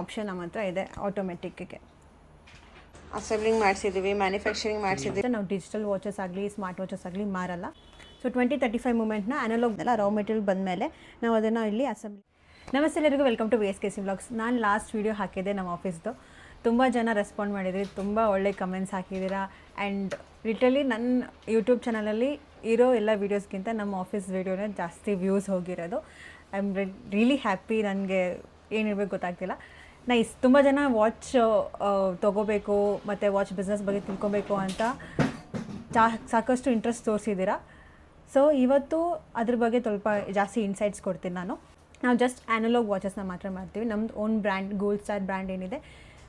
Option ನಮ್ಮ ಹತ್ರ ಇದೆ ಆಟೋಮೆಟಿಕ್ಗೆ. Assembling ಮಾಡಿಸಿದ್ದೀವಿ, manufacturing ಮಾಡಿಸಿದ್ದೀವಿ. ನಾವು ಡಿಜಿಟಲ್ ವಾಚಸ್ ಆಗಲಿ ಸ್ಮಾರ್ಟ್ ವಾಚಸ್ ಆಗಲಿ ಮಾರಲ್ಲ. ಸೊ 2035 ಮೂಮೆಂಟ್ನ ಅನಲಾಗ್ ರಾ ಮೆಟೀರಿಯಲ್ ಬಂದಮೇಲೆ ನಾವು ಅದನ್ನು ಇಲ್ಲಿ ಅಸೆಂಬ್ಲಿ. ನಮಸ್ತೆ ಎಲ್ಲರಿಗೂ, ವೆಲ್ಕಮ್ ಟು VSKC ವ್ಲಾಗ್ಸ್. ನಾನು ಲಾಸ್ಟ್ ವೀಡಿಯೋ ಹಾಕಿದ್ದೆ ನಮ್ಮ ಆಫೀಸ್ದು. ತುಂಬ ಜನ ರೆಸ್ಪಾಂಡ್ ಮಾಡಿದ್ರಿ, ತುಂಬ ಒಳ್ಳೆ ಕಮೆಂಟ್ಸ್ ಹಾಕಿದ್ದೀರಾ. ಆ್ಯಂಡ್ ಲಿಟ್ರಲಿ ನನ್ನ ಯೂಟ್ಯೂಬ್ ಚಾನಲಲ್ಲಿ ಇರೋ ಎಲ್ಲ ವೀಡಿಯೋಸ್ಗಿಂತ ನಮ್ಮ ಆಫೀಸ್ ವೀಡಿಯೋನೇ ಜಾಸ್ತಿ ವ್ಯೂಸ್ ಹೋಗಿರೋದು. I am really happy. ನನಗೆ ಏನಿರಬೇಕು ಗೊತ್ತಾಗ್ತಿಲ್ಲ. ನೈಸ್. ತುಂಬ ಜನ ವಾಚ್ ತೊಗೋಬೇಕು ಮತ್ತು ವಾಚ್ ಬಿಸ್ನೆಸ್ ಬಗ್ಗೆ ತಿಳ್ಕೊಬೇಕು ಅಂತ ಸಾಕಷ್ಟು ಇಂಟ್ರೆಸ್ಟ್ ತೋರಿಸಿದ್ದೀರಾ. ಸೊ ಇವತ್ತು ಅದ್ರ ಬಗ್ಗೆ ಸ್ವಲ್ಪ ಜಾಸ್ತಿ ಇನ್ಸೈಟ್ಸ್ ಕೊಡ್ತೀನಿ ನಾನು. ನಾವು ಜಸ್ಟ್ ಆ್ಯನಲಾಗ್ ವಾಚಸ್ನ ಮಾತ್ರ ಮಾಡ್ತೀವಿ. ನಮ್ಮದು own brand gold star brand ಏನಿದೆ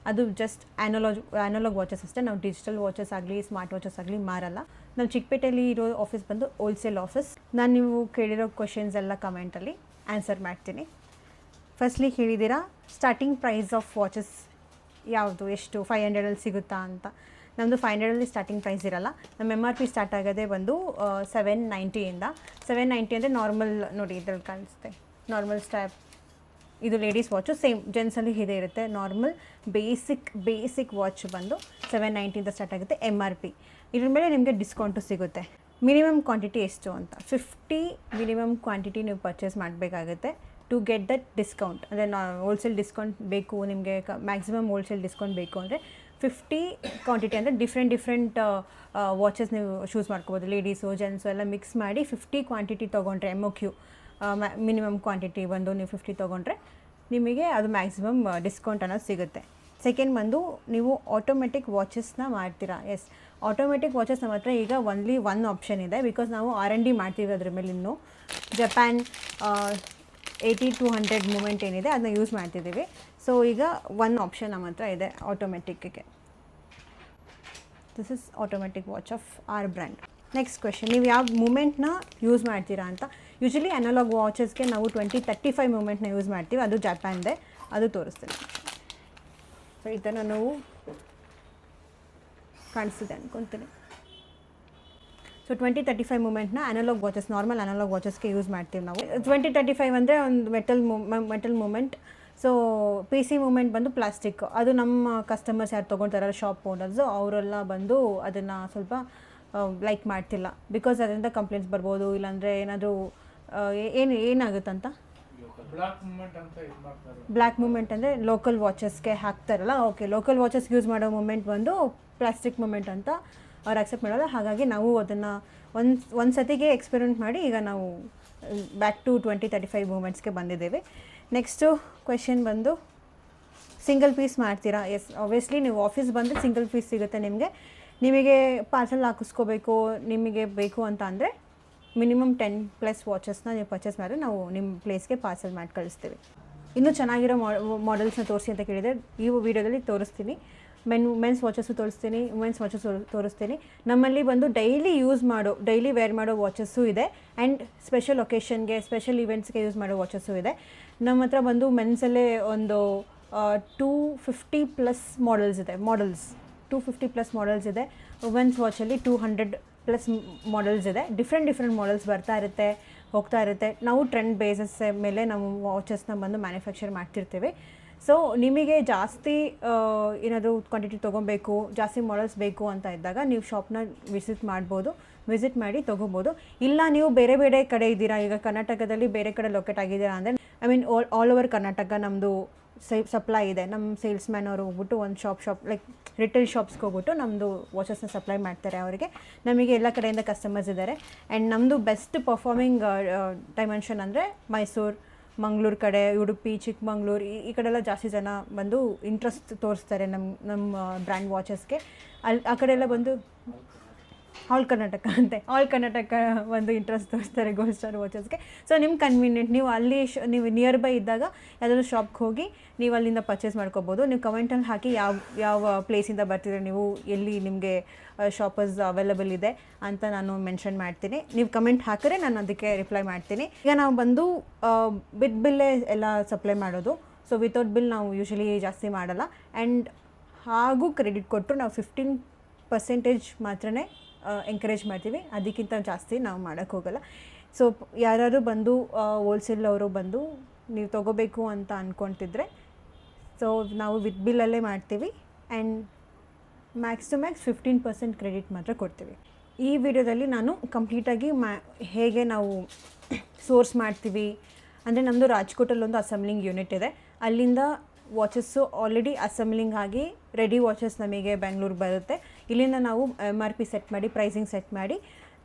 ಅದು ಜಸ್ಟ್ ಆ್ಯನಲಾಗ್ ವಾಚಸ್ ಅಷ್ಟೇ. ನಾವು ಡಿಜಿಟಲ್ ವಾಚಸ್ ಆಗಲಿ ಸ್ಮಾರ್ಟ್ ವಾಚಸ್ ಆಗಲಿ ಮಾರಲ್ಲ. ನಾವು ಚಿಕ್ಕಪೇಟೆಯಲ್ಲಿ ಇರೋ ಆಫೀಸ್ ಬಂದು ಹೋಲ್ಸೇಲ್ ಆಫೀಸ್. ನಾನು ನೀವು ಕೇಳಿರೋ ಕ್ವಶನ್ಸ್ ಎಲ್ಲ ಕಮೆಂಟಲ್ಲಿ ಆನ್ಸರ್ ಮಾಡ್ತೀನಿ. ಫಸ್ಟ್ಲಿ ಹೇಳಿದ್ದೀರಾ ಸ್ಟಾರ್ಟಿಂಗ್ ಪ್ರೈಸ್ ಆಫ್ ವಾಚಸ್ ಯಾವುದು, ಎಷ್ಟು 500 ಸಿಗುತ್ತಾ ಅಂತ. ನಮ್ಮದು 500 ಸ್ಟಾರ್ಟಿಂಗ್ ಪ್ರೈಸ್ ಇರಲ್ಲ. ನಮ್ಮ MRP ಸ್ಟಾರ್ಟ್ ಆಗೋದೇ ಬಂದು 790ಇಂದ. 790 ಅಂದರೆ ನಾರ್ಮಲ್, ನೋಡಿ ಇದ್ರಲ್ಲಿ ಕಾಣಿಸುತ್ತೆ ನಾರ್ಮಲ್ ಸ್ಟ್ಯಾಪ್. ಇದು ಲೇಡೀಸ್ ವಾಚು, ಸೇಮ್ ಜೆಂಟ್ಸಲ್ಲಿ ಇದೇ ಇರುತ್ತೆ. ನಾರ್ಮಲ್ ಬೇಸಿಕ್ ವಾಚ್ ಬಂದು 790ಇಂದ ಸ್ಟಾರ್ಟ್ ಆಗುತ್ತೆ MRP. ಇದ್ರ ಮೇಲೆ ನಿಮಗೆ ಡಿಸ್ಕೌಂಟು ಸಿಗುತ್ತೆ. ಮಿನಿಮಮ್ ಕ್ವಾಂಟಿಟಿ ಎಷ್ಟು ಅಂತ 50 ಮಿನಿಮಮ್ ಕ್ವಾಂಟಿಟಿ ನೀವು ಪರ್ಚೇಸ್ ಮಾಡಬೇಕಾಗುತ್ತೆ ಟು ಗೆಟ್ ದಟ್ ಡಿಸ್ಕೌಂಟ್. ಅಂದರೆ ಹೋಲ್ಸೇಲ್ ಡಿಸ್ಕೌಂಟ್ ಬೇಕು ನಿಮಗೆ, ಮ್ಯಾಕ್ಸಿಮಮ್ ಹೋಲ್ಸೇಲ್ ಡಿಸ್ಕೌಂಟ್ ಬೇಕು ಅಂದರೆ 50 ಕ್ವಾಂಟಿಟಿ ಅಂದರೆ ಡಿಫ್ರೆಂಟ್ ವಾಚಸ್ ನೀವು ಚೂಸ್ ಮಾಡ್ಕೋಬೋದು. ಲೇಡೀಸು ಜೆಂಟ್ಸು ಎಲ್ಲ ಮಿಕ್ಸ್ ಮಾಡಿ 50 ಕ್ವಾಂಟಿಟಿ ತೊಗೊಂಡ್ರೆ MOQ ಮಿನಿಮಮ್ ಕ್ವಾಂಟಿಟಿ ಬಂದು ನೀವು 50 ತೊಗೊಂಡ್ರೆ ನಿಮಗೆ ಅದು ಮ್ಯಾಕ್ಸಿಮಮ್ ಡಿಸ್ಕೌಂಟ್ ಅನ್ನೋದು ಸಿಗುತ್ತೆ. ಸೆಕೆಂಡ್ ಬಂದು ನೀವು ಆಟೋಮೆಟಿಕ್ ವಾಚಸ್ನ ಮಾಡ್ತೀರಾ. ಎಸ್, ಆಟೋಮೆಟಿಕ್ ವಾಚಸ್ ನಮ್ಮ ಹತ್ರ ಈಗ ಒನ್ಲಿ ಒನ್ ಆಪ್ಷನ್ ಇದೆ. ಬಿಕಾಸ್ ನಾವು R&D ಮಾಡ್ತೀವಿ ಅದ್ರ ಮೇಲೆ. ಇನ್ನೂ ಜಪಾನ್ 80-100 ಮೂಮೆಂಟ್ ಏನಿದೆ ಅದನ್ನ ಯೂಸ್ ಮಾಡ್ತಿದ್ದೀವಿ. ಸೊ ಈಗ ಒನ್ ಆಪ್ಷನ್ ನಮ್ಮ ಹತ್ರ ಇದೆ ಆಟೋಮೆಟಿಕ್ಗೆ. This is automatic watch of our brand. Next question, ನೀವು ಯಾವ ಮೂಮೆಂಟ್ನ ಯೂಸ್ ಮಾಡ್ತೀರಾ ಅಂತ. ಯೂಶಲಿ ಅನಲಾಗ್ ವಾಚಸ್ಗೆ ನಾವು 2035 ಮೂಮೆಂಟ್ನ ಯೂಸ್ ಮಾಡ್ತೀವಿ. ಅದು ಜಪಾನ್ದೆ, ಅದು ತೋರಿಸ್ತೀನಿ. ಸೊ ಇದನ್ನು ನಾವು ಕಾಣಿಸ್ತಿದೆ ಅನ್ಕೊತೀನಿ. ಸೊ 2035 ಮೂಮೆಂಟ್ನ ಅನಲಾಗ್ ವಾಚಸ್, ನಾರ್ಮಲ್ ಅನಲಾಗ್ ವಾಚಸ್ಗೆ ಯೂಸ್ ಮಾಡ್ತೀವಿ ನಾವು. 2035 ಅಂದರೆ ಒಂದು metal movement. So PC movement ಬಂದು ಪ್ಲಾಸ್ಟಿಕ್. ಅದು ನಮ್ಮ ಕಸ್ಟಮರ್ಸ್ ಯಾರು ತೊಗೊಳ್ತಾರಲ್ಲ, ಶಾಪ್ ಓನರ್ಸು, ಅವರೆಲ್ಲ ಬಂದು ಅದನ್ನು ಸ್ವಲ್ಪ ಲೈಕ್ ಮಾಡ್ತಿಲ್ಲ. ಬಿಕಾಸ್ ಅದರಿಂದ ಕಂಪ್ಲೇಂಟ್ಸ್ ಬರ್ಬೋದು, ಇಲ್ಲಾಂದರೆ ಏನಾದರೂ ಏನಾಗುತ್ತಂತ. ಬ್ಲ್ಯಾಕ್ ಮೂಮೆಂಟ್ ಅಂದರೆ ಲೋಕಲ್ ವಾಚಸ್ಗೆ ಹಾಕ್ತಾರಲ್ಲ, ಓಕೆ, ಲೋಕಲ್ ವಾಚಸ್ಗೆ ಯೂಸ್ ಮಾಡೋ ಮೂಮೆಂಟ್ ಬಂದು ಪ್ಲಾಸ್ಟಿಕ್ ಮೂಮೆಂಟ್ ಅಂತ ಅವ್ರು ಅಕ್ಸೆಪ್ಟ್ ಮಾಡೋಲ್ಲ. ಹಾಗಾಗಿ ನಾವು ಅದನ್ನು ಒಂದು ಸತಿಗೆ ಎಕ್ಸ್ಪೆರಿಮೆಂಟ್ ಮಾಡಿ ಈಗ ನಾವು ಬ್ಯಾಕ್ ಟು 2035 ಮೂಮೆಂಟ್ಸ್ಗೆ ಬಂದಿದ್ದೇವೆ. ನೆಕ್ಸ್ಟು ಕ್ವೆಶನ್ ಬಂದು ಸಿಂಗಲ್ ಪೀಸ್ ಮಾಡ್ತೀರಾ. ಎಸ್, ಆಬ್ವಿಯಸ್ಲಿ ನೀವು ಆಫೀಸ್ ಬಂದರೆ ಸಿಂಗಲ್ ಪೀಸ್ ಸಿಗುತ್ತೆ ನಿಮಗೆ ಪಾರ್ಸಲ್ ಹಾಕಿಸ್ಕೋಬೇಕು ನಿಮಗೆ ಬೇಕು ಅಂತ ಅಂದರೆ ಮಿನಿಮಮ್ 10+ ವಾಚಸ್ನ ನೀವು ಪರ್ಚೇಸ್ ಮಾಡಿದ್ರೆ ನಾವು ನಿಮ್ಮ ಪ್ಲೇಸ್ಗೆ ಪಾರ್ಸಲ್ ಮಾಡಿ ಕಳಿಸ್ತೀವಿ. ಇನ್ನೂ ಚೆನ್ನಾಗಿರೋ ಮಾಡೆಲ್ಸ್ನ ತೋರಿಸಿ ಅಂತ ಕೇಳಿದರೆ ಈ ವಿಡಿಯೋದಲ್ಲಿ ತೋರಿಸ್ತೀನಿ. ಮೆನ್ಸ್ ವಾಚಸ್ಸು ತೋರಿಸ್ತೀನಿ, ವುಮೆನ್ಸ್ ವಾಚಸ್ ತೋರಿಸ್ತೀನಿ. ನಮ್ಮಲ್ಲಿ ಬಂದು ಡೈಲಿ ವೇರ್ ಮಾಡೋ ವಾಚಸ್ಸು ಇದೆ. ಆ್ಯಂಡ್ ಸ್ಪೆಷಲ್ ಒಕೇಶನ್ಗೆ, ಸ್ಪೆಷಲ್ ಇವೆಂಟ್ಸ್ಗೆ ಯೂಸ್ ಮಾಡೋ ವಾಚಸ್ಸು ಇದೆ. ನಮ್ಮ ಹತ್ರ ಬಂದು ಮೆನ್ಸಲ್ಲೇ ಒಂದು 250+ ಮಾಡೆಲ್ಸ್ 250+ ಮಾಡೆಲ್ಸ್ ಇದೆ. ವುಮೆನ್ಸ್ ವಾಚಲ್ಲಿ 200+ ಮಾಡೆಲ್ಸ್ ಇದೆ. ಡಿಫ್ರೆಂಟ್ ಮಾಡೆಲ್ಸ್ ಹೋಗ್ತಾ ಇರುತ್ತೆ. ನಾವು ಟ್ರೆಂಡ್ ಬೇಸಸ್ ಮೇಲೆ ನಾವು ವಾಚಸ್ನ ಬಂದು ಮ್ಯಾನುಫ್ಯಾಕ್ಚರ್ ಮಾಡ್ತಿರ್ತೀವಿ. ಸೊ ನಿಮಗೆ ಜಾಸ್ತಿ ಏನಾದರೂ ಕ್ವಾಂಟಿಟಿ ತೊಗೊಬೇಕು, ಜಾಸ್ತಿ ಮಾಡೆಲ್ಸ್ ಬೇಕು ಅಂತ ಇದ್ದಾಗ ನೀವು ಶಾಪ್ನ ವಿಸಿಟ್ ಮಾಡಿ ತೊಗೋಬೋದು. ಇಲ್ಲ ನೀವು ಬೇರೆ ಕಡೆ ಇದ್ದೀರಾ, ಈಗ ಕರ್ನಾಟಕದಲ್ಲಿ ಬೇರೆ ಕಡೆ ಲೊಕೇಟ್ ಆಗಿದ್ದೀರಾ ಅಂದರೆ, ಆಲ್ ಓವರ್ ಕರ್ನಾಟಕ ನಮ್ಮದು ಸಪ್ಲೈ ಇದೆ. ನಮ್ಮ ಸೇಲ್ಸ್ಮ್ಯಾನ್ ಅವರು ಹೋಗ್ಬಿಟ್ಟು ಒಂದು ಶಾಪ್ ಲೈಕ್ ರಿಟೇಲ್ ಶಾಪ್ಸ್ಗೆ ಹೋಗ್ಬಿಟ್ಟು ನಮ್ಮದು ವಾಚಸ್ನ ಸಪ್ಲೈ ಮಾಡ್ತಾರೆ ಅವರಿಗೆ. ನಮಗೆ ಎಲ್ಲ ಕಡೆಯಿಂದ ಕಸ್ಟಮರ್ಸ್ ಇದ್ದಾರೆ. ಆ್ಯಂಡ್ ನಮ್ಮದು ಬೆಸ್ಟ್ ಪರ್ಫಾರ್ಮಿಂಗ್ ಡೈಮೆನ್ಷನ್ ಅಂದರೆ ಮೈಸೂರು, ಮಂಗಳೂರು ಕಡೆ, ಉಡುಪಿ, ಚಿಕ್ಕಮಂಗ್ಳೂರು, ಈ ಕಡೆಲ್ಲ ಜಾಸ್ತಿ ಜನ ಬಂದು ಇಂಟ್ರೆಸ್ಟ್ ತೋರಿಸ್ತಾರೆ ನಮ್ಮ ಬ್ರ್ಯಾಂಡ್ ವಾಚಸ್ಗೆ. ಆ ಕಡೆ ಎಲ್ಲ ಬಂದು ಆಲ್ ಕರ್ನಾಟಕ ಒಂದು ಇಂಟ್ರೆಸ್ಟ್ ತೋರಿಸ್ತಾರೆ ಗೋಲ್ಡ್ ಸ್ಟಾರ್ ವಾಚಸ್ಗೆ. ಸೊ ನಿಮ್ಮ ಕನ್ವೀನಿಯೆಂಟ್, ನೀವು ಅಲ್ಲಿ ನೀವು ನಿಯರ್ ಬೈ ಇದ್ದಾಗ ಯಾವುದಾದ್ರೂ ಶಾಪ್ಗೆ ಹೋಗಿ ನೀವು ಅಲ್ಲಿಂದ ಪರ್ಚೇಸ್ ಮಾಡ್ಕೋಬೋದು. ನೀವು ಕಮೆಂಟಲ್ಲಿ ಹಾಕಿ ಯಾವ ಪ್ಲೇಸಿಂದ ಬರ್ತಿದ್ರೆ ನೀವು, ಎಲ್ಲಿ ನಿಮಗೆ ಶಾಪರ್ಸ್ ಅವೈಲೇಬಲ್ ಇದೆ ಅಂತ ನಾನು ಮೆನ್ಷನ್ ಮಾಡ್ತೀನಿ. ನೀವು ಕಮೆಂಟ್ ಹಾಕಿದ್ರೆ ನಾನು ಅದಕ್ಕೆ ರಿಪ್ಲೈ ಮಾಡ್ತೀನಿ. ಈಗ ನಾವು ಬಂದು ವಿತ್ ಬಿಲ್ಲೇ ಎಲ್ಲ ಸಪ್ಲೈ ಮಾಡೋದು. ಸೊ ವಿತೌಟ್ ಬಿಲ್ ನಾವು ಯೂಶಲಿ ಜಾಸ್ತಿ ಮಾಡಲ್ಲ. ಆ್ಯಂಡ್ ಹಾಗೂ ಕ್ರೆಡಿಟ್ ಕೊಟ್ಟು ನಾವು 15% ಮಾತ್ರನೇ ಎಂಕರೇಜ್ ಮಾಡ್ತೀವಿ. ಅದಕ್ಕಿಂತ ಜಾಸ್ತಿ ನಾವು ಮಾಡೋಕ್ಕೆ ಹೋಗಲ್ಲ. ಸೊ ಯಾರಾದರೂ ಬಂದು ಹೋಲ್ಸೇಲ್ ಅವರು ಬಂದು ನೀವು ತೊಗೋಬೇಕು ಅಂತ ಅಂದ್ಕೊತಿದ್ರೆ ಸೊ ನಾವು ವಿತ್ ಬಿಲ್ಲಲ್ಲೇ ಮಾಡ್ತೀವಿ and max to max 15% credit ಮಾತ್ರ ಕೊಡ್ತೀವಿ. ಈ ವಿಡಿಯೋದಲ್ಲಿ ನಾನು ಕಂಪ್ಲೀಟಾಗಿ ಹೇಗೆ ನಾವು ಸೋರ್ಸ್ ಮಾಡ್ತೀವಿ ಅಂದರೆ ನಮ್ಮದು ರಾಜ್ಕೋಟಲ್ಲಿ ಒಂದು ಅಸೆಂಬ್ಲಿಂಗ್ ಯೂನಿಟ್ ಇದೆ. ಅಲ್ಲಿಂದ ವಾಚಸ್ಸು ಆಲ್ರೆಡಿ ಅಸೆಂಬ್ಲಿಂಗ್ ಆಗಿ ರೆಡಿ ವಾಚಸ್ ನಮಗೆ ಬೆಂಗಳೂರು ಬರುತ್ತೆ. ಇಲ್ಲಿಂದ ನಾವು MRP ಸೆಟ್ ಮಾಡಿ ಪ್ರೈಸಿಂಗ್ ಸೆಟ್ ಮಾಡಿ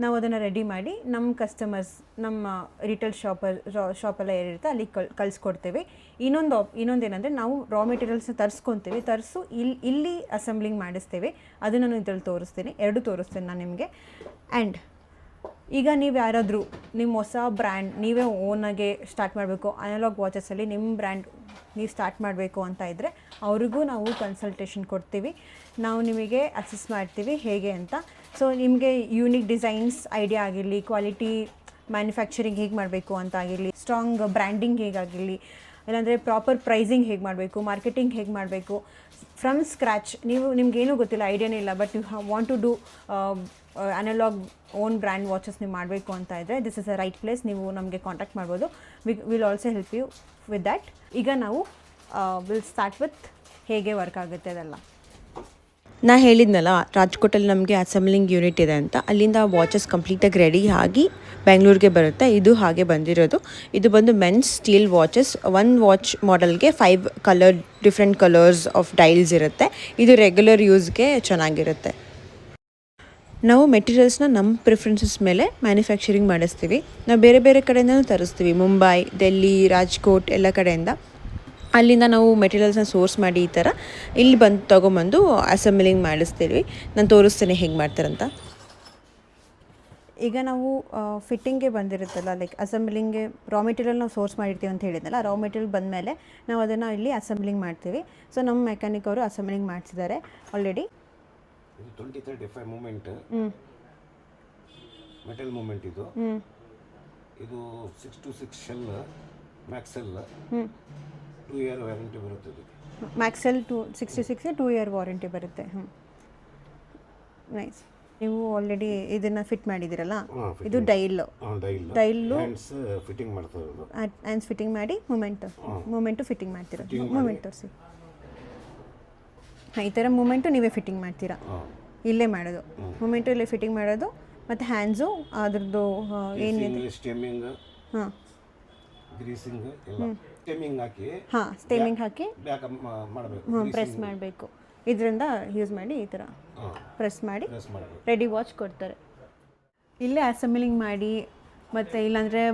ನಾವು ಅದನ್ನು ರೆಡಿ ಮಾಡಿ ನಮ್ಮ ಕಸ್ಟಮರ್ಸ್ ನಮ್ಮ ರಿಟೇಲ್ ಶಾಪೆಲ್ಲ ಏನಿರುತ್ತೆ ಅಲ್ಲಿ ಕಳಿಸ್ಕೊಡ್ತೀವಿ. ಇನ್ನೊಂದೇನೆಂದರೆ ನಾವು ರಾ ಮೆಟೀರಿಯಲ್ಸ್ನ ತರಿಸ್ಕೊತೀವಿ, ಇಲ್ಲಿ ಅಸೆಂಬ್ಲಿಂಗ್ ಮಾಡಿಸ್ತೀವಿ. ಅದನ್ನು ನಾನು ಇದರಲ್ಲಿ ತೋರಿಸ್ತೀನಿ, 2 ತೋರಿಸ್ತೀನಿ ನಾನು ನಿಮಗೆ. ಆ್ಯಂಡ್ ಈಗ ನೀವು ಯಾರಾದರೂ ನಿಮ್ಮ ಹೊಸ ಬ್ರ್ಯಾಂಡ್ ನೀವೇ ಓನಾಗೆ ಸ್ಟಾರ್ಟ್ ಮಾಡಬೇಕು, ಅನಲಾಗ್ ವಾಚಸಲ್ಲಿ ನಿಮ್ಮ ಬ್ರ್ಯಾಂಡ್ ನೀವು ಸ್ಟಾರ್ಟ್ ಮಾಡಬೇಕು ಅಂತ ಇದ್ದರೆ ಅವ್ರಿಗೂ ನಾವು ಕನ್ಸಲ್ಟೇಷನ್ ಕೊಡ್ತೀವಿ. ನಾವು ನಿಮಗೆ ಅಸೆಸ್ ಮಾಡ್ತೀವಿ ಹೇಗೆ ಅಂತ. ಸೊ ನಿಮಗೆ ಯೂನಿಕ್ ಡಿಸೈನ್ಸ್ ಐಡಿಯಾ ಆಗಿರಲಿ, ಕ್ವಾಲಿಟಿ ಮ್ಯಾನುಫ್ಯಾಕ್ಚರಿಂಗ್ ಹೇಗೆ ಮಾಡಬೇಕು ಅಂತ ಆಗಿರಲಿ, ಸ್ಟ್ರಾಂಗ್ ಬ್ರ್ಯಾಂಡಿಂಗ್ ಹೇಗಾಗಿರಲಿ, ಇಲ್ಲಾಂದರೆ ಪ್ರಾಪರ್ ಪ್ರೈಸಿಂಗ್ ಹೇಗೆ ಮಾಡಬೇಕು, ಮಾರ್ಕೆಟಿಂಗ್ ಹೇಗೆ ಮಾಡಬೇಕು ಫ್ರಮ್ ಸ್ಕ್ರ್ಯಾಚ್. ನಿಮಗೇನೂ ಗೊತ್ತಿಲ್ಲ, ಐಡಿಯಾನೇ ಇಲ್ಲ, but you want to do analog own brand watches ನೀವು ಮಾಡಬೇಕು ಅಂತ ಇದ್ದರೆ this is a right place. ನೀವು ನಮಗೆ ಕಾಂಟ್ಯಾಕ್ಟ್ ಮಾಡ್ಬೋದು. Will also help you with that. ಈಗ ನಾವು ವಿಲ್ ಸ್ಟಾರ್ಟ್ ವಿತ್ ಹೇಗೆ ವರ್ಕ್ ಆಗುತ್ತೆ ಅದೆಲ್ಲ. ನಾ ಹೇಳಿದ್ನಲ್ಲ, ರಾಜ್ಕೋಟಲ್ಲಿ ನಮಗೆ ಅಸೆಂಬ್ಲಿಂಗ್ ಯೂನಿಟ್ ಇದೆ ಅಂತ. ಅಲ್ಲಿಂದ ವಾಚಸ್ ಕಂಪ್ಲೀಟಾಗಿ ರೆಡಿ ಆಗಿ ಬೆಂಗಳೂರಿಗೆ ಬರುತ್ತೆ. ಇದು ಹಾಗೆ ಬಂದಿರೋದು. ಇದು ಬಂದು ಮೆನ್ಸ್ ಸ್ಟೀಲ್ ವಾಚಸ್. 1 ವಾಚ್ ಮಾಡೆಲ್ಗೆ 5 ಡಿಫ್ರೆಂಟ್ ಕಲರ್ಸ್ ಆಫ್ ಡೈಲ್ಸ್ ಇರುತ್ತೆ. ಇದು ರೆಗ್ಯುಲರ್ ಯೂಸ್ಗೆ ಚೆನ್ನಾಗಿರುತ್ತೆ. ನಾವು ಮೆಟೀರಿಯಲ್ಸ್ನ ನಮ್ಮ ಪ್ರಿಫರೆನ್ಸಸ್ ಮೇಲೆ ಮ್ಯಾನುಫ್ಯಾಕ್ಚರಿಂಗ್ ಮಾಡಿಸ್ತೀವಿ. ನಾವು ಬೇರೆ ಬೇರೆ ಕಡೆಯಿಂದಲೂ ತರಿಸ್ತೀವಿ, ಮುಂಬೈ, ಡೆಲ್ಲಿ, ರಾಜ್ಕೋಟ್ ಎಲ್ಲ ಕಡೆಯಿಂದ. ಅಲ್ಲಿಂದ ನಾವು ಮೆಟೀರಿಯಲ್ಸ್ನ ಸೋರ್ಸ್ ಮಾಡಿ ಈ ಥರ ಇಲ್ಲಿ ತೊಗೊಂಬಂದು ಅಸೆಂಬ್ಲಿಂಗ್ ಮಾಡಿಸ್ತೀವಿ. ನಾನು ತೋರಿಸ್ತೇನೆ ಹೇಗೆ ಮಾಡ್ತಾರಂತ. ಈಗ ನಾವು ಫಿಟ್ಟಿಂಗ್ಗೆ ಬಂದಿರುತ್ತಲ್ಲ, ಲೈಕ್ ಅಸೆಂಬ್ಲಿಂಗ್ಗೆ ರಾ ಮೆಟೀರಿಯಲ್ ನಾವು ಸೋರ್ಸ್ ಮಾಡಿರ್ತೀವಿ ಅಂತ ಹೇಳಿದ್ನಲ್ಲ, ರಾ ಮೆಟೀರಿಯಲ್ ಬಂದಮೇಲೆ ನಾವು ಅದನ್ನು ಇಲ್ಲಿ ಅಸೆಂಬ್ಲಿಂಗ್ ಮಾಡ್ತೀವಿ. ಸೊ ನಮ್ಮ ಮೆಕ್ಯಾನಿಕ್ ಅವರು ಅಸೆಂಬ್ಲಿಂಗ್ ಮಾಡಿಸಿದ್ದಾರೆ ಆಲ್ರೆಡಿ. 2035 ಮೂಮೆಂಟ್ ಮೆಟಲ್ ಮೂಮೆಂಟ್ ಇದು 6 to 6 shell Maxwell 2 year warranty ಬರುತ್ತೆ. ಮ್ಯಾಕ್ಸೆಲ್ 266 2 ಇಯರ್ ವಾರಂಟಿ ಬರುತ್ತೆ. ನೈಸ್. ನೀವು ಆಲ್ರೆಡಿ ಇದನ್ನು ಫಿಟ್ ಮಾಡಿದ್ದೀರಲ್ಲ, ಇದು ಡೈಲ್ಲು ಫಿಟ್ಟಿಂಗ್ ಮಾಡ್ತಾರೆ. ಹ್ಯಾಂಡ್ಸ್ ಫಿಟ್ಟಿಂಗ್ ಮಾಡಿ ಮೂಮೆಂಟು ಫಿಟ್ಟಿಂಗ್ ಮಾಡ್ತೀರಾ. ಮೂಮೆಂಟ್ ತೋರಿಸಿ. ಈ ಥರ ಮೂಮೆಂಟು ನೀವೇ ಫಿಟ್ಟಿಂಗ್ ಮಾಡ್ತೀರಾ, ಇಲ್ಲೇ ಮಾಡೋದು. ಮೂಮೆಂಟು ಇಲ್ಲೇ ಫಿಟ್ಟಿಂಗ್ ಮಾಡೋದು, ಮತ್ತು ಹ್ಯಾಂಡ್ಸು ಅದ್ರದ್ದು ಏನಿದೆ ಹಾಂ ಗ್ರೀಸಿಂಗ್ ಎಲ್ಲ ಸ್ಟೇಮಿಂಗ್ ಹಾಕಿ ಪ್ರೆಸ್ ಮಾಡಬೇಕು. ಇದರಿಂದ ಯೂಸ್ ಮಾಡಿ ಈ ಥರ ಪ್ರೆಸ್ ಮಾಡಿ ರೆಡಿ ವಾಚ್ ಕೊಡ್ತಾರೆ. ಇಲ್ಲೇ ಅಸೆಂಬ್ಲಿಂಗ್ ಮಾಡಿ, ಮತ್ತು ಇಲ್ಲಾಂದರೆ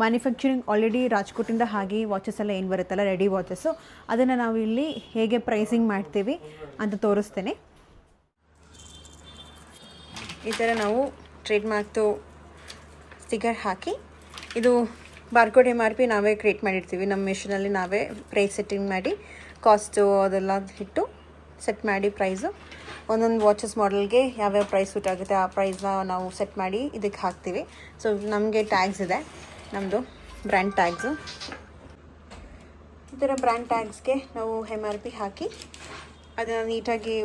ಮ್ಯಾನುಫ್ಯಾಕ್ಚರಿಂಗ್ ಆಲ್ರೆಡಿ ರಾಜ್ಕೋಟಿಂದ ಹಾಗೆ ವಾಚಸ್ ಎಲ್ಲ ಏನು ಬರುತ್ತಲ್ಲ ರೆಡಿ ವಾಚಸ್ಸು, ಅದನ್ನು ನಾವು ಇಲ್ಲಿ ಹೇಗೆ ಪ್ರೈಸಿಂಗ್ ಮಾಡ್ತೀವಿ ಅಂತ ತೋರಿಸ್ತೇನೆ. ಈ ಥರ ನಾವು ಟ್ರೇಡ್ ಮಾರ್ಕ್ದು ಸ್ಟಿಕರ್ ಹಾಕಿ, ಇದು ಬಾರ್ಕೋಡ್ MRP ನಾವೇ ಕ್ರಿಯೇಟ್ ಮಾಡಿರ್ತೀವಿ. ನಮ್ಮ ಮಿಷನಲ್ಲಿ ನಾವೇ ಪ್ರೈಸ್ ಸೆಟ್ಟಿಂಗ್ ಮಾಡಿ ಕಾಸ್ಟು ಅದೆಲ್ಲ ಇಟ್ಟು ಸೆಟ್ ಮಾಡಿ ಪ್ರೈಸು ಒಂದೊಂದು ವಾಚಸ್ ಮಾಡೆಲ್ಗೆ ಯಾವ್ಯಾವ ಪ್ರೈಸ್ ಸೂಟ್ ಆಗುತ್ತೆ ಆ ಪ್ರೈಸ್ನ ನಾವು ಸೆಟ್ ಮಾಡಿ ಇದಕ್ಕೆ ಹಾಕ್ತೀವಿ. ಸೊ ನಮಗೆ ಟ್ಯಾಗ್ಸ್ ಇದೆ, ನಮ್ಮದು ಬ್ರ್ಯಾಂಡ್ ಟ್ಯಾಗ್ಸು. ಈ ಥರ ಬ್ರ್ಯಾಂಡ್ ಟ್ಯಾಗ್ಸ್ಗೆ ನಾವು MRP ಹಾಕಿ ಅದನ್ನು ನೀಟಾಗಿ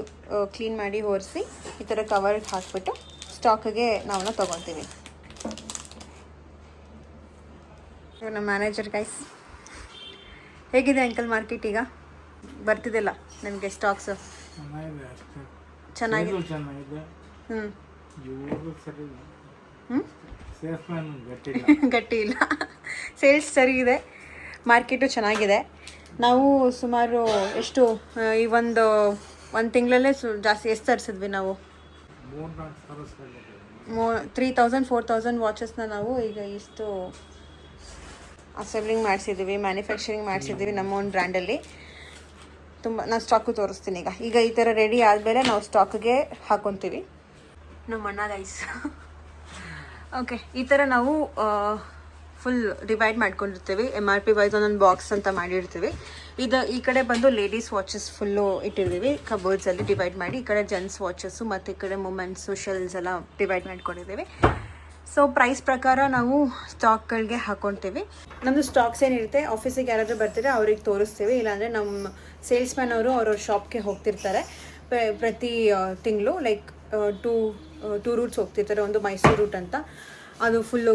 ಕ್ಲೀನ್ ಮಾಡಿ ಒರೆಸಿ ಈ ಥರ ಕವರ್ಗೆ ಹಾಕ್ಬಿಟ್ಟು ಸ್ಟಾಕಿಗೆ ನಾವು ತೊಗೊತೀವಿ. ನಮ್ಮ ಮ್ಯಾನೇಜರ್ ಗೈಸ್, ಹೇಗಿದೆ ಅಂಕಲ್ ಮಾರ್ಕೆಟ್ ಈಗ ಬರ್ತಿದೆಲ್ಲ ನಿಮಗೆ ಸ್ಟಾಕ್ಸು? ಚೆನ್ನಾಗಿದೆ. ಗಟ್ಟಿ ಇಲ್ಲ. ಸೇಲ್ಸ್ ಸರಿ ಇದೆ, ಮಾರ್ಕೆಟು ಚೆನ್ನಾಗಿದೆ. ನಾವು ಸುಮಾರು ಎಷ್ಟು ಈ ಒಂದು ತಿಂಗಳಲ್ಲೇ ಜಾಸ್ತಿ ಎಷ್ಟು ತರಿಸಿದ್ವಿ ನಾವು? 3000-4000 ವಾಚಸ್ನ ನಾವು ಈಗ ಇಷ್ಟು ಅಸೆಂಬ್ಲಿಂಗ್ ಮಾಡಿಸಿದ್ದೀವಿ, ಮ್ಯಾನುಫ್ಯಾಕ್ಚರಿಂಗ್ ಮಾಡಿಸಿದ್ದೀವಿ ನಮ್ಮ ಒಂದು ಬ್ರ್ಯಾಂಡಲ್ಲಿ. ನಾನು ಸ್ಟಾಕು ತೋರಿಸ್ತೀನಿ. ಈಗ ಈ ಥರ ರೆಡಿ ಆದಮೇಲೆ ನಾವು ಸ್ಟಾಕ್ಗೆ ಹಾಕೊತೀವಿ. ನಮ್ಮ ಅಣ್ಣ ರೈಸ್ ಓಕೆ. ಈ ಥರ ನಾವು ಫುಲ್ ಡಿವೈಡ್ ಮಾಡ್ಕೊಂಡಿರ್ತೀವಿ. MRP ವೈಸ್ ಒಂದೊಂದು ಬಾಕ್ಸ್ ಅಂತ ಮಾಡಿರ್ತೀವಿ. ಈ ಕಡೆ ಬಂದು ಲೇಡೀಸ್ ವಾಚಸ್ ಫುಲ್ಲು ಇಟ್ಟಿರ್ತೀವಿ ಕಬೋರ್ಡ್ಸಲ್ಲಿ ಡಿವೈಡ್ ಮಾಡಿ. ಈ ಕಡೆ ಜೆಂಟ್ಸ್ ವಾಚಸ್ಸು ಮತ್ತು ಈ ಕಡೆ ಮೂಮೆಂಟ್ಸು ಶೆಲ್ಸ್ ಎಲ್ಲ ಡಿವೈಡ್ ಮಾಡ್ಕೊಂಡಿದ್ದೀವಿ. ಸೊ ಪ್ರೈಸ್ ಪ್ರಕಾರ ನಾವು ಸ್ಟಾಕ್ಗಳಿಗೆ ಹಾಕ್ಕೊತೀವಿ. ನಮ್ಮದು ಸ್ಟಾಕ್ಸ್ ಏನಿರುತ್ತೆ ಆಫೀಸಿಗೆ ಯಾರಾದರೂ ಬರ್ತಾರೆ ಅವ್ರಿಗೆ ತೋರಿಸ್ತೀವಿ. ಇಲ್ಲಾಂದರೆ ನಮ್ಮ ಸೇಲ್ಸ್ಮ್ಯಾನ್ ಅವರು ಅವ್ರವ್ರ ಶಾಪ್ಗೆ ಹೋಗ್ತಿರ್ತಾರೆ ಪ್ರತಿ ತಿಂಗಳು. ಲೈಕ್ ಟೂ ರೂಟ್ಸ್ ಹೋಗ್ತಿರ್ತಾರೆ. ಒಂದು ಮೈಸೂರು ರೂಟ್ ಅಂತ, ಅದು ಫುಲ್ಲು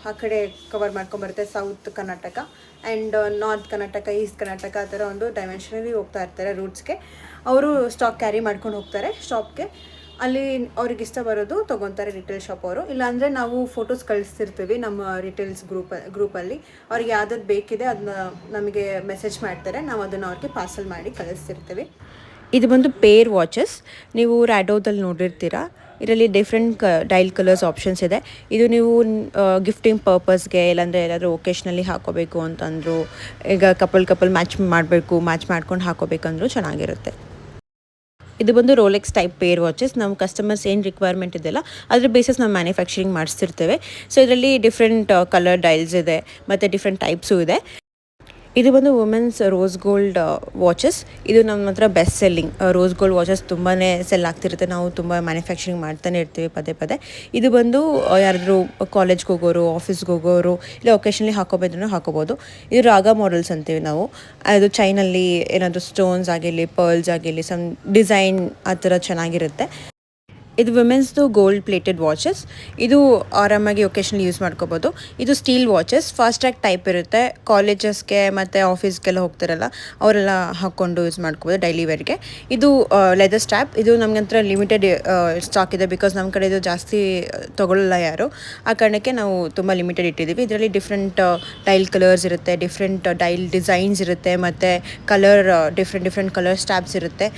ಆ ಕಡೆ ಕವರ್ ಮಾಡ್ಕೊಂಬರುತ್ತೆ, south Karnataka and north Karnataka, east Karnataka ಆ ಥರ ಒಂದು ಡೈಮೆನ್ಷನಲ್ಲಿ ಹೋಗ್ತಾ ಇರ್ತಾರೆ ರೂಟ್ಸ್ಗೆ. ಅವರು ಸ್ಟಾಕ್ ಕ್ಯಾರಿ ಮಾಡ್ಕೊಂಡು ಹೋಗ್ತಾರೆ ಶಾಪ್ಗೆ. ಅಲ್ಲಿ ಅವ್ರಿಗೆ ಇಷ್ಟ ಬರೋದು ತೊಗೊತಾರೆ ರಿಟೇಲ್ ಶಾಪ್ ಅವರು. ಇಲ್ಲಾಂದರೆ ನಾವು ಫೋಟೋಸ್ ಕಳಿಸ್ತಿರ್ತೀವಿ ನಮ್ಮ ರಿಟೇಲ್ಸ್ ಗ್ರೂಪಲ್ಲಿ. ಅವ್ರಿಗೆ ಯಾವ್ದು ಬೇಕಿದೆ ಅದನ್ನ ನಮಗೆ ಮೆಸೇಜ್ ಮಾಡ್ತಾರೆ, ನಾವು ಅದನ್ನು ಅವ್ರಿಗೆ ಪಾರ್ಸಲ್ ಮಾಡಿ ಕಳಿಸ್ತಿರ್ತೀವಿ. ಇದು ಬಂದು ಪೇರ್ ವಾಚಸ್. ನೀವು ರ್ಯಾಡೋದಲ್ಲಿ ನೋಡಿರ್ತೀರಾ, ಇದರಲ್ಲಿ ಡಿಫ್ರೆಂಟ್ ಡೈಲ್ ಕಲರ್ಸ್ ಆಪ್ಷನ್ಸ್ ಇದೆ. ಇದು ನೀವು ಗಿಫ್ಟಿಂಗ್ ಪರ್ಪಸ್ಗೆ, ಇಲ್ಲಾಂದರೆ ಎಲ್ಲಾದರೂ ಒಕೇಶ್ನಲ್ಲಿ ಹಾಕೋಬೇಕು ಅಂತಂದರು, ಈಗ ಕಪಲ್ ಮ್ಯಾಚ್ ಮಾಡ್ಕೊಂಡು ಹಾಕೋಬೇಕಂದ್ರೂ ಚೆನ್ನಾಗಿರುತ್ತೆ. ಇದು ಬಂದು ರೋಲೆಕ್ಸ್ ಟೈಪ್ ಪೇರ್ ವಾಚಸ್. ನಾವು ಕಸ್ಟಮರ್ಸ್ ಏನು ರಿಕ್ವೈರ್ಮೆಂಟ್ ಇದೆಯಲ್ಲ ಅದ್ರ ಬೇಸಿಸ್ ನಾವು ಮ್ಯಾನುಫ್ಯಾಕ್ಚರಿಂಗ್ ಮಾಡಿಸ್ತಿರ್ತೇವೆ. ಸೊ ಇದರಲ್ಲಿ ಡಿಫ್ರೆಂಟ್ ಕಲರ್ ಡೈಲ್ಸ್ ಇದೆ ಮತ್ತು ಡಿಫ್ರೆಂಟ್ ಟೈಪ್ಸು ಇದೆ. ಇದು ಬಂದು ವುಮೆನ್ಸ್ ರೋಸ್ ಗೋಲ್ಡ್ ವಾಚಸ್. ಇದು ನಮ್ಮ ಹತ್ರ best selling. Rose gold watches ತುಂಬಾ ಸೆಲ್ ಆಗ್ತಿರುತ್ತೆ, ನಾವು ತುಂಬ ಮ್ಯಾನುಫ್ಯಾಕ್ಚರಿಂಗ್ ಮಾಡ್ತಾನೆ ಇರ್ತೀವಿ ಪದೇ. ಇದು ಬಂದು ಯಾರಾದರೂ ಕಾಲೇಜ್ಗೆ ಹೋಗೋರು, ಆಫೀಸ್ಗೆ ಹೋಗೋರು, ಇಲ್ಲ ಒಕೇಶನ್ಲಿ ಹಾಕೋಬೇಕಂದ್ರೂ ಹಾಕೋಬೋದು. ಇದು ರಾಗ ಮಾಡೆಲ್ಸ್ ಅಂತೀವಿ ನಾವು. ಅದು ಚೈನಲ್ಲಿ ಏನಾದರೂ ಸ್ಟೋನ್ಸ್ ಆಗಿರಲಿ, ಪರ್ಲ್ಸ್ ಆಗಿರಲಿ, ಸಮ್ ಡಿಸೈನ್ ಆ ಥರ ಚೆನ್ನಾಗಿರುತ್ತೆ. ಇದು ವಿಮೆನ್ಸ್ದು ಗೋಲ್ಡ್ ಪ್ಲೇಟೆಡ್ ವಾಚಸ್. ಇದು ಆರಾಮಾಗಿ ಒಕೇಶನಲ್ಲಿ ಯೂಸ್ ಮಾಡ್ಕೋಬೋದು. ಇದು steel watches, fast track type ಇರುತ್ತೆ. ಕಾಲೇಜಸ್ಗೆ ಮತ್ತು ಆಫೀಸ್ಗೆಲ್ಲ ಹೋಗ್ತಾರಲ್ಲ ಅವರೆಲ್ಲ ಹಾಕ್ಕೊಂಡು ಯೂಸ್ ಮಾಡ್ಕೋಬೋದು ಡೈಲಿ ವೇರ್ಗೆ. ಇದು ಲೆದರ್ ಸ್ಟ್ರ್ಯಾಪ್. ಇದು ನಮ್ಗೆ ಹತ್ರ ಲಿಮಿಟೆಡ್ ಸ್ಟಾಕ್ ಇದೆ, ಬಿಕಾಸ್ ನಮ್ಮ ಕಡೆ ಇದು ಜಾಸ್ತಿ ತೊಗೊಳ್ಳಲ್ಲ ಯಾರು. ಆ ಕಾರಣಕ್ಕೆ ನಾವು ತುಂಬ ಲಿಮಿಟೆಡ್ ಇಟ್ಟಿದ್ದೀವಿ. ಇದರಲ್ಲಿ ಡಿಫ್ರೆಂಟ್ ಡೈಲ್ ಕಲರ್ಸ್ ಇರುತ್ತೆ, ಡಿಫ್ರೆಂಟ್ ಡೈಲ್ ಡಿಸೈನ್ಸ್ ಇರುತ್ತೆ, ಮತ್ತು ಕಲರ್ ಡಿಫ್ರೆಂಟ್ ಕಲರ್ ಸ್ಟ್ಯಾಪ್ಸ್ ಇರುತ್ತೆ.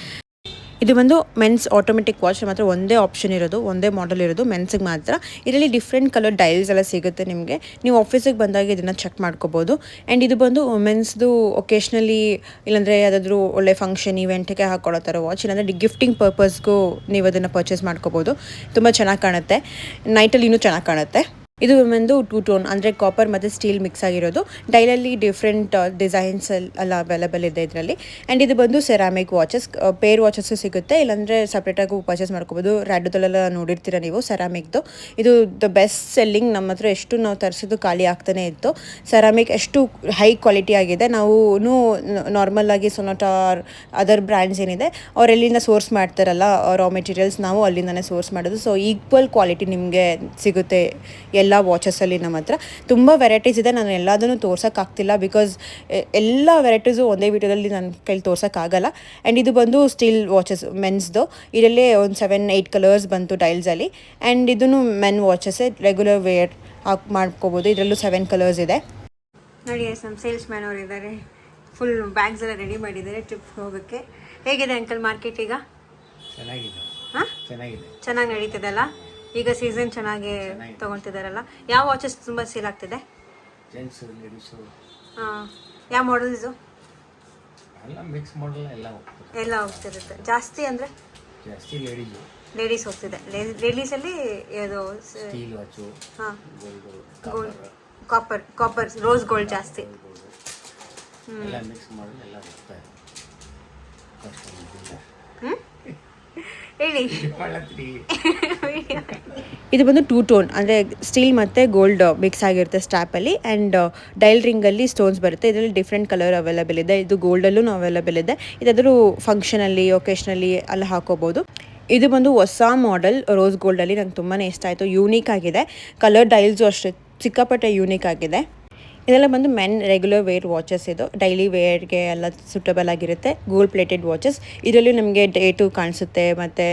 ಇದು ಬಂದು ಮೆನ್ಸ್ ಆಟೋಮೆಟಿಕ್ ವಾಚ್. ಮಾತ್ರ ಒಂದೇ ಆಪ್ಷನ್ ಇರೋದು, ಒಂದೇ ಮಾಡೆಲ್ ಇರೋದು ಮೆನ್ಸಿಗೆ ಮಾತ್ರ. ಇದರಲ್ಲಿ ಡಿಫ್ರೆಂಟ್ ಕಲರ್ ಡೈಲ್ಸ್ ಎಲ್ಲ ಸಿಗುತ್ತೆ ನಿಮಗೆ. ನೀವು ಆಫೀಸಿಗೆ ಬಂದಾಗ ಇದನ್ನು ಚೆಕ್ ಮಾಡ್ಕೋಬೋದು. ಆ್ಯಂಡ್ ಇದು ಬಂದು ವುಮೆನ್ಸ್ದು ಒಕೇಶ್ನಲಿ, ಇಲ್ಲಾಂದರೆ ಯಾವುದಾದ್ರೂ ಒಳ್ಳೆ ಫಂಕ್ಷನ್ ಇವೆಂಟ್ಗೆ ಹಾಕ್ಕೊಳ್ಳೋ ಥರ ವಾಚ್, ಇಲ್ಲಾಂದರೆ ಗಿಫ್ಟಿಂಗ್ ಪರ್ಪಸ್ಗೂ ನೀವು ಅದನ್ನು ಪರ್ಚೇಸ್ ಮಾಡ್ಕೋಬೋದು. ತುಂಬ ಚೆನ್ನಾಗಿ ಕಾಣುತ್ತೆ, ನೈಟಲ್ಲಿ ಇನ್ನೂ ಚೆನ್ನಾಗಿ ಕಾಣುತ್ತೆ. ಇದು ವುಮೆನ್ದು 2 ಟೋನ್, ಅಂದರೆ ಕಾಪರ್ ಮತ್ತು ಸ್ಟೀಲ್ ಮಿಕ್ಸ್ ಆಗಿರೋದು. ಡೈಲಲ್ಲಿ ಡಿಫ್ರೆಂಟ್ ಡಿಸೈನ್ಸ್ ಎಲ್ಲ ಅವೈಲೇಬಲ್ ಇದೆ ಇದರಲ್ಲಿ. ಆ್ಯಂಡ್ ಇದು ಬಂದು ಸೆರಾಮಿಕ್ ವಾಚಸ್. ಪೇರ್ ವಾಚಸ್ಸು ಸಿಗುತ್ತೆ, ಇಲ್ಲಾಂದರೆ ಸಪ್ರೇಟಾಗೂ ಪರ್ಚೇಸ್ ಮಾಡ್ಕೋಬೋದು. ರ್ಯಾಡೋದಲ್ಲೆಲ್ಲ ನೋಡಿರ್ತೀರ ನೀವು ಸೆರಾಮಿಕ್ದು. ಇದು ದ ಬೆಸ್ಟ್ ಸೆಲ್ಲಿಂಗ್. ನಮ್ಮ ಹತ್ರ ಎಷ್ಟು ನಾವು ತರಿಸಿದ್ದು ಖಾಲಿ ಆಗ್ತಾನೆ ಇತ್ತು. ಸೆರಾಮಿಕ್ ಎಷ್ಟು ಹೈ ಕ್ವಾಲಿಟಿ ಆಗಿದೆ. ನಾವು ನಾರ್ಮಲಾಗಿ ಸೊನಾಟಾ ಅದರ್ ಬ್ರ್ಯಾಂಡ್ಸ್ ಏನಿದೆ ಅವರೆಲ್ಲಿಂದ ಸೋರ್ಸ್ ಮಾಡ್ತಾರಲ್ಲ ರಾ ಮೆಟೀರಿಯಲ್ಸ್, ನಾವು ಅಲ್ಲಿಂದನೇ ಸೋರ್ಸ್ ಮಾಡೋದು. ಸೊ ಈಕ್ವಲ್ ಕ್ವಾಲಿಟಿ ನಿಮಗೆ ಸಿಗುತ್ತೆ ಎಲ್ಲ ವಾಚಸಲ್ಲಿ. ನಮ್ಮ ಹತ್ರ ತುಂಬ ವೆರೈಟೀಸ್ ಇದೆ. ನಾನು ಎಲ್ಲದನ್ನು ತೋರ್ಸೋಕ್ಕಾಗ್ತಿಲ್ಲ, ಬಿಕಾಸ್ ಎಲ್ಲ ವೆರೈಟೀಸು ಒಂದೇ ವಿಡಿಯೋದಲ್ಲಿ ನನ್ನ ಕೈಲಿ ತೋರ್ಸೋಕ್ಕಾಗಲ್ಲ. ಆ್ಯಂಡ್ ಇದು ಬಂದು ಸ್ಟೀಲ್ ವಾಚಸ್ ಮೆನ್ಸ್ದು. ಇದರಲ್ಲೇ ಒಂದು 7-8 ಕಲರ್ಸ್ ಬಂತು ಡೈಲ್ಸಲ್ಲಿ. ಆ್ಯಂಡ್ ಇದನ್ನು ಮೆನ್ ವಾಚಸ್ಸೇ, ರೆಗ್ಯುಲರ್ ವೇರ್ ಮಾಡ್ಕೋಬೋದು. ಇದರಲ್ಲೂ 7 ಕಲರ್ಸ್ ಇದೆ. ನೋಡಿ ನಮ್ಮ ಸೇಲ್ಸ್ ಮ್ಯಾನ್ ಅವರು ಇದ್ದಾರೆ, ಫುಲ್ ಬ್ಯಾಗ್ಸ್ ಎಲ್ಲ ರೆಡಿ ಮಾಡಿದ್ದಾರೆ ಟ್ರಿಪ್ ಹೋಗೋಕ್ಕೆ. ಹೇಗಿದೆ ಅಂಕಲ್ ಮಾರ್ಕೆಟ್ ಈಗ? ಚೆನ್ನಾಗಿದೆ. ಹಾಂ, ಚೆನ್ನಾಗಿ ನಡೀತಿದೆಲ್ಲ ಈಗ? ಸೀಸನ್ ಚೆನ್ನಾಗಿ ತೊಗೊತಿದ್ದಾರಲ್ಲ. ಯಾವ ವಾಚಸ್ ತುಂಬ ಸೇಲ್ ಆಗ್ತಿದೆ? Gents, ladies. ಹಾಂ, ಯಾವ ಮಾಡಲ್ಸು? ಎಲ್ಲ ಮಿಕ್ಸ್ ಮಾಡಲ್ ಎಲ್ಲ ಹೋಗ್ತಿರುತ್ತೆ. ಜಾಸ್ತಿ ಅಂದರೆ ಜಾಸ್ತಿ ಲೇಡೀಸ್ ಹೋಗ್ತಿದೆ. ಲೇಡೀಸಲ್ಲಿ ಇದು ಸ್ಟೀಲ್ ವಾಚು, ಹಾಂ, ಗೋಲ್ಡ್, ಕಾಪರ್ ರೋಸ್ ಗೋಲ್ಡ್ ಜಾಸ್ತಿ. ಎಲ್ಲ ಮಿಕ್ಸ್ ಮಾಡಲ್ ಎಲ್ಲ ಹೋಗ್ತಾ ಇದೆ. ಹೇಳಿ. ಇದು ಬಂದು 2 ಟೋನ್, ಅಂದರೆ ಸ್ಟೀಲ್ ಮತ್ತು ಗೋಲ್ಡ್ ಮಿಕ್ಸ್ ಆಗಿರುತ್ತೆ ಸ್ಟ್ಯಾಪಲ್ಲಿ. ಆ್ಯಂಡ್ ಡೈಲ್ ರಿಂಗಲ್ಲಿ ಸ್ಟೋನ್ಸ್ ಬರುತ್ತೆ. ಇದರಲ್ಲಿ ಡಿಫ್ರೆಂಟ್ ಕಲರ್ ಅವೈಲೇಬಲ್ ಇದೆ. ಇದು ಗೋಲ್ಡಲ್ಲೂ ಅವೈಲೇಬಲ್ ಇದೆ. ಇದಾದರೂ ಫಂಕ್ಷನಲ್ಲಿ, ಒಕೇಶ್ನಲ್ಲಿ ಎಲ್ಲ ಹಾಕೋಬೋದು. ಇದು ಬಂದು ಹೊಸ ಮಾಡೆಲ್ ರೋಸ್ ಗೋಲ್ಡಲ್ಲಿ. ನಂಗೆ ತುಂಬಾ ಇಷ್ಟ ಆಯಿತು, ಯೂನಿಕ್ ಆಗಿದೆ. ಕಲರ್ ಡೈಲ್ಸು ಅಷ್ಟೇ ಸಿಕ್ಕಾಪಟ್ಟೆ ಯೂನಿಕ್ ಆಗಿದೆ. ಇದೆಲ್ಲ ಬಂದು ಮೆನ್ ರೆಗ್ಯುಲರ್ ವೇರ್ ವಾಚಸ್. ಇದು ಡೈಲಿ ವೇರ್ಗೆ ಎಲ್ಲ ಸೂಟಬಲ್ ಆಗಿರುತ್ತೆ. Gold plated watches. ಇದರಲ್ಲೂ ನಮಗೆ ಡೇಟು ಕಾಣಿಸುತ್ತೆ, ಮತ್ತು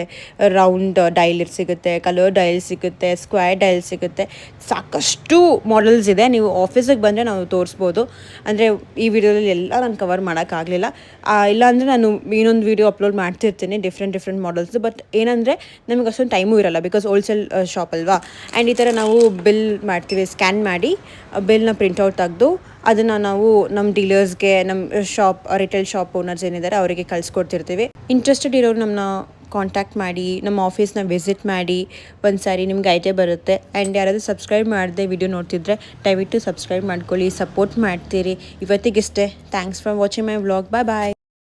ರೌಂಡ್ ಡೈಲ್ ಸಿಗುತ್ತೆ, ಕಲರ್ ಡೈಲ್ ಸಿಗುತ್ತೆ, ಸ್ಕ್ವೇರ್ ಡೈಲ್ ಸಿಗುತ್ತೆ. ಸಾಕಷ್ಟು ಮಾಡೆಲ್ಸ್ ಇದೆ. ನೀವು ಆಫೀಸಿಗೆ ಬಂದರೆ ನಾವು ತೋರಿಸ್ಬೋದು. ಅಂದರೆ ಈ ವಿಡಿಯೋದಲ್ಲಿ ಎಲ್ಲ ನಾನು ಕವರ್ ಮಾಡೋಕ್ಕಾಗಲಿಲ್ಲ. ಇಲ್ಲಾಂದರೆ ನಾನು ಇನ್ನೊಂದು ವೀಡಿಯೋ ಅಪ್ಲೋಡ್ ಮಾಡ್ತಿರ್ತೀನಿ ಡಿಫ್ರೆಂಟ್ ಮಾಡೆಲ್ಸ್. ಬಟ್ ಏನಂದರೆ ನಮಗೆ ಅಷ್ಟೊಂದು ಟೈಮೂ ಇರಲ್ಲ, ಬಿಕಾಸ್ ಹೋಲ್ಸೇಲ್ ಶಾಪ್ ಅಲ್ವಾ. ಆ್ಯಂಡ್ ಈ ಥರ ನಾವು ಬಿಲ್ ಮಾಡ್ತೀವಿ, ಸ್ಕ್ಯಾನ್ ಮಾಡಿ ಬಿಲ್ನ ಪ್ರಿಂಟೌಟ್ ತೆಗೆದು ಅದನ್ನು ನಾವು ನಮ್ಮ ಡೀಲರ್ಸ್ಗೆ, ನಮ್ಮ ರಿಟೇಲ್ ಶಾಪ್ ಓನರ್ಸ್ ಏನಿದ್ದಾರೆ ಅವರಿಗೆ ಕಳಿಸ್ಕೊಡ್ತಿರ್ತೀವಿ. ಇಂಟ್ರೆಸ್ಟೆಡ್ ಇರೋರು ನಮ್ಮನ್ನ ಕಾಂಟ್ಯಾಕ್ಟ್ ಮಾಡಿ, ನಮ್ಮ ಆಫೀಸ್ನ ವಿಸಿಟ್ ಮಾಡಿ ಒಂದು ಸಾರಿ, ನಿಮ್ಗೆ ಐಡಿಯಾ ಬರುತ್ತೆ. ಆ್ಯಂಡ್ ಯಾರಾದರೂ ಸಬ್ಸ್ಕ್ರೈಬ್ ಮಾಡದೆ ವಿಡಿಯೋ ನೋಡ್ತಿದ್ರೆ ದಯವಿಟ್ಟು ಸಬ್ಸ್ಕ್ರೈಬ್ ಮಾಡ್ಕೊಳ್ಳಿ, ಸಪೋರ್ಟ್ ಮಾಡ್ತೀರಿ. ಇವತ್ತಿಗಿಷ್ಟೇ. Thanks for watching my vlog. Bye.